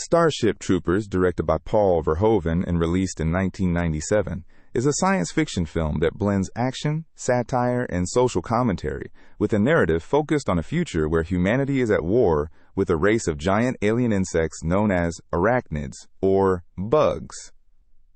Starship Troopers, directed by Paul Verhoeven and released in 1997, is a science fiction film that blends action, satire, and social commentary with a narrative focused on a future where humanity is at war with a race of giant alien insects known as Arachnids, or bugs.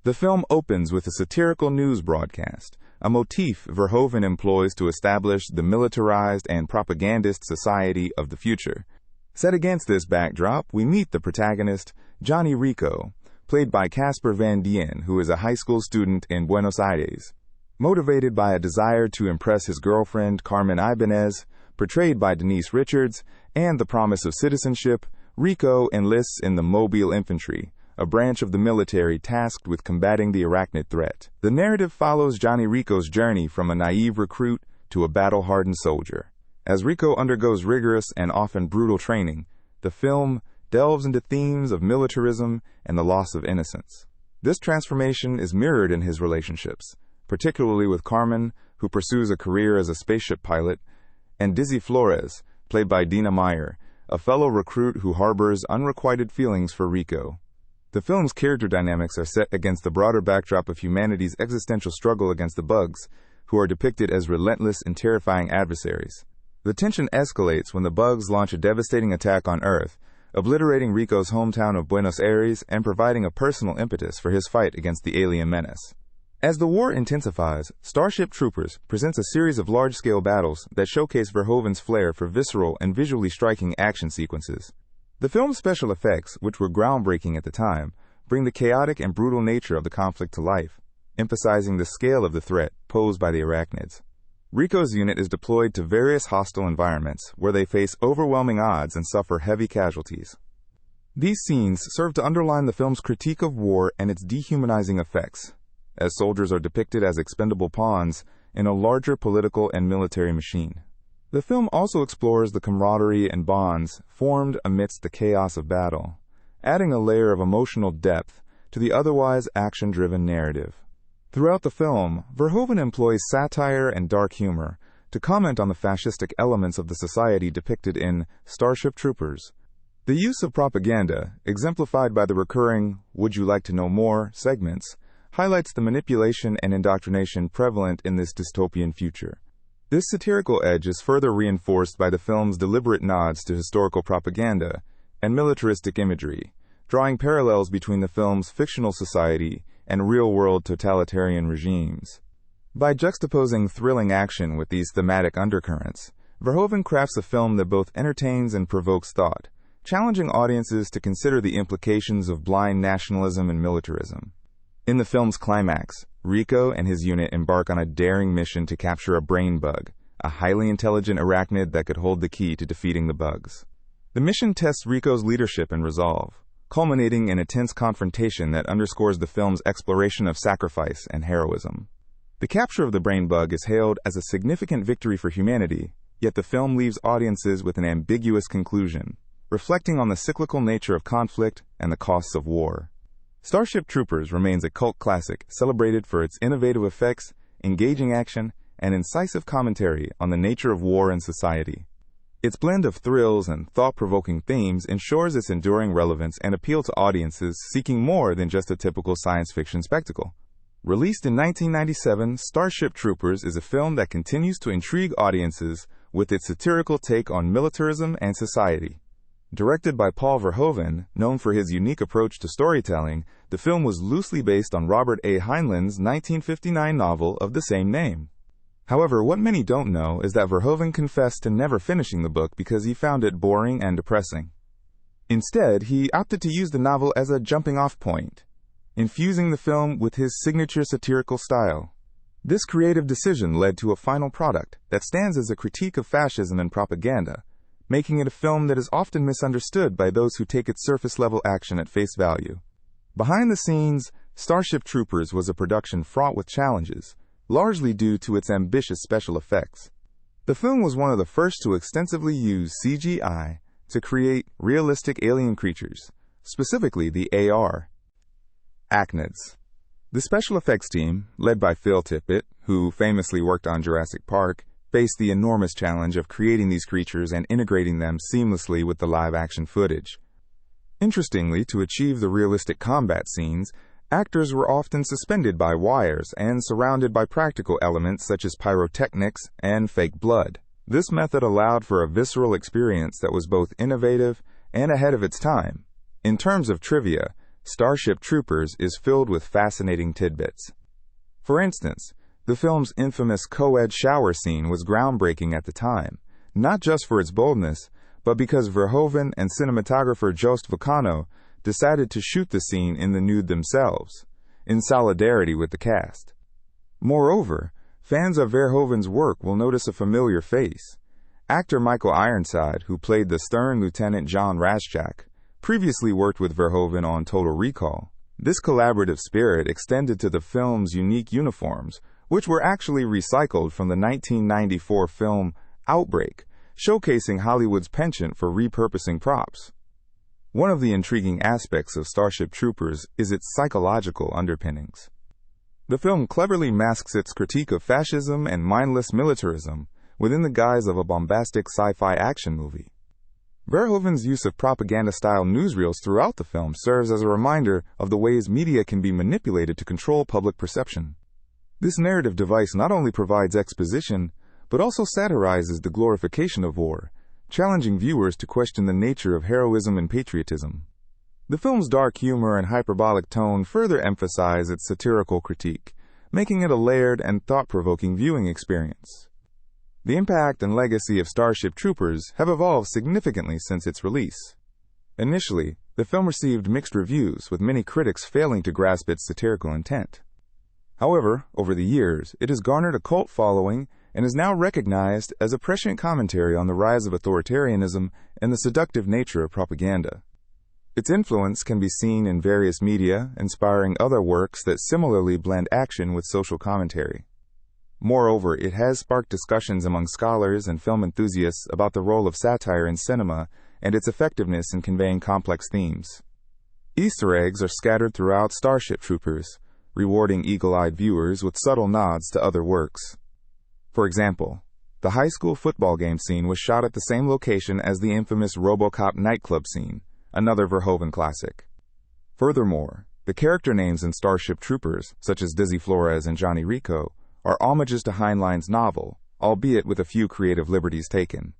The film opens with a satirical news broadcast, a motif Verhoeven employs to establish the militarized and propagandist society of the future. Set against this backdrop, we meet the protagonist, Johnny Rico, played by Casper Van Dien, who is a high school student in Buenos Aires. Motivated by a desire to impress his girlfriend, Carmen Ibanez, portrayed by Denise Richards, and the promise of citizenship, Rico enlists in the Mobile Infantry, a branch of the military tasked with combating the Arachnid threat. The narrative follows Johnny Rico's journey from a naive recruit to a battle-hardened soldier. As Rico undergoes rigorous and often brutal training, the film delves into themes of militarism and the loss of innocence. This transformation is mirrored in his relationships, particularly with Carmen, who pursues a career as a spaceship pilot, and Dizzy Flores, played by Dina Meyer, a fellow recruit who harbors unrequited feelings for Rico. The film's character dynamics are set against the broader backdrop of humanity's existential struggle against the bugs, who are depicted as relentless and terrifying adversaries. The tension escalates when the bugs launch a devastating attack on Earth, obliterating Rico's hometown of Buenos Aires and providing a personal impetus for his fight against the alien menace. As the war intensifies, Starship Troopers presents a series of large-scale battles that showcase Verhoeven's flair for visceral and visually striking action sequences. The film's special effects, which were groundbreaking at the time, bring the chaotic and brutal nature of the conflict to life, emphasizing the scale of the threat posed by the Arachnids. Rico's unit is deployed to various hostile environments where they face overwhelming odds and suffer heavy casualties. These scenes serve to underline the film's critique of war and its dehumanizing effects, as soldiers are depicted as expendable pawns in a larger political and military machine. The film also explores the camaraderie and bonds formed amidst the chaos of battle, adding a layer of emotional depth to the otherwise action-driven narrative. Throughout the film, Verhoeven employs satire and dark humor to comment on the fascistic elements of the society depicted in Starship Troopers. The use of propaganda, exemplified by the recurring "Would you like to know more?" segments, highlights the manipulation and indoctrination prevalent in this dystopian future. This satirical edge is further reinforced by the film's deliberate nods to historical propaganda and militaristic imagery, drawing parallels between the film's fictional society and real-world totalitarian regimes. By juxtaposing thrilling action with these thematic undercurrents, Verhoeven crafts a film that both entertains and provokes thought, challenging audiences to consider the implications of blind nationalism and militarism. In the film's climax, Rico and his unit embark on a daring mission to capture a brain bug, a highly intelligent arachnid that could hold the key to defeating the bugs. The mission tests Rico's leadership and resolve, culminating in a tense confrontation that underscores the film's exploration of sacrifice and heroism. The capture of the brain bug is hailed as a significant victory for humanity, yet the film leaves audiences with an ambiguous conclusion, reflecting on the cyclical nature of conflict and the costs of war. Starship Troopers remains a cult classic celebrated for its innovative effects, engaging action, and incisive commentary on the nature of war and society. Its blend of thrills and thought-provoking themes ensures its enduring relevance and appeal to audiences seeking more than just a typical science fiction spectacle. Released in 1997, Starship Troopers is a film that continues to intrigue audiences with its satirical take on militarism and society. Directed by Paul Verhoeven, known for his unique approach to storytelling, the film was loosely based on Robert A. Heinlein's 1959 novel of the same name. However, what many don't know is that Verhoeven confessed to never finishing the book because he found it boring and depressing. Instead, he opted to use the novel as a jumping-off point, infusing the film with his signature satirical style. This creative decision led to a final product that stands as a critique of fascism and propaganda, making it a film that is often misunderstood by those who take its surface-level action at face value. Behind the scenes, Starship Troopers was a production fraught with challenges, largely due to its ambitious special effects. The film was one of the first to extensively use CGI to create realistic alien creatures, specifically the Arachnids. The special effects team, led by Phil Tippett, who famously worked on Jurassic Park, faced the enormous challenge of creating these creatures and integrating them seamlessly with the live-action footage. Interestingly, to achieve the realistic combat scenes, actors were often suspended by wires and surrounded by practical elements such as pyrotechnics and fake blood. This method allowed for a visceral experience that was both innovative and ahead of its time. In terms of trivia, Starship Troopers is filled with fascinating tidbits. For instance, the film's infamous co-ed shower scene was groundbreaking at the time, not just for its boldness, but because Verhoeven and cinematographer Jost Vacano decided to shoot the scene in the nude themselves, in solidarity with the cast. Moreover, fans of Verhoeven's work will notice a familiar face. Actor Michael Ironside, who played the stern Lieutenant John Raschak, previously worked with Verhoeven on Total Recall. This collaborative spirit extended to the film's unique uniforms, which were actually recycled from the 1994 film Outbreak, showcasing Hollywood's penchant for repurposing props. One of the intriguing aspects of Starship Troopers is its psychological underpinnings. The film cleverly masks its critique of fascism and mindless militarism within the guise of a bombastic sci-fi action movie. Verhoeven's use of propaganda-style newsreels throughout the film serves as a reminder of the ways media can be manipulated to control public perception. This narrative device not only provides exposition, but also satirizes the glorification of war, challenging viewers to question the nature of heroism and patriotism. The film's dark humor and hyperbolic tone further emphasize its satirical critique, making it a layered and thought-provoking viewing experience. The impact and legacy of Starship Troopers have evolved significantly since its release. Initially, the film received mixed reviews, with many critics failing to grasp its satirical intent. However, over the years, it has garnered a cult following and is now recognized as a prescient commentary on the rise of authoritarianism and the seductive nature of propaganda. Its influence can be seen in various media, inspiring other works that similarly blend action with social commentary. Moreover, it has sparked discussions among scholars and film enthusiasts about the role of satire in cinema and its effectiveness in conveying complex themes. Easter eggs are scattered throughout Starship Troopers, rewarding eagle-eyed viewers with subtle nods to other works. For example, the high school football game scene was shot at the same location as the infamous RoboCop nightclub scene, another Verhoeven classic. Furthermore, the character names in Starship Troopers, such as Dizzy Flores and Johnny Rico, are homages to Heinlein's novel, albeit with a few creative liberties taken.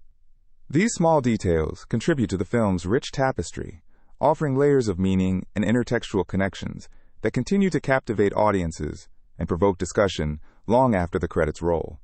These small details contribute to the film's rich tapestry, offering layers of meaning and intertextual connections that continue to captivate audiences and provoke discussion long after the credits roll.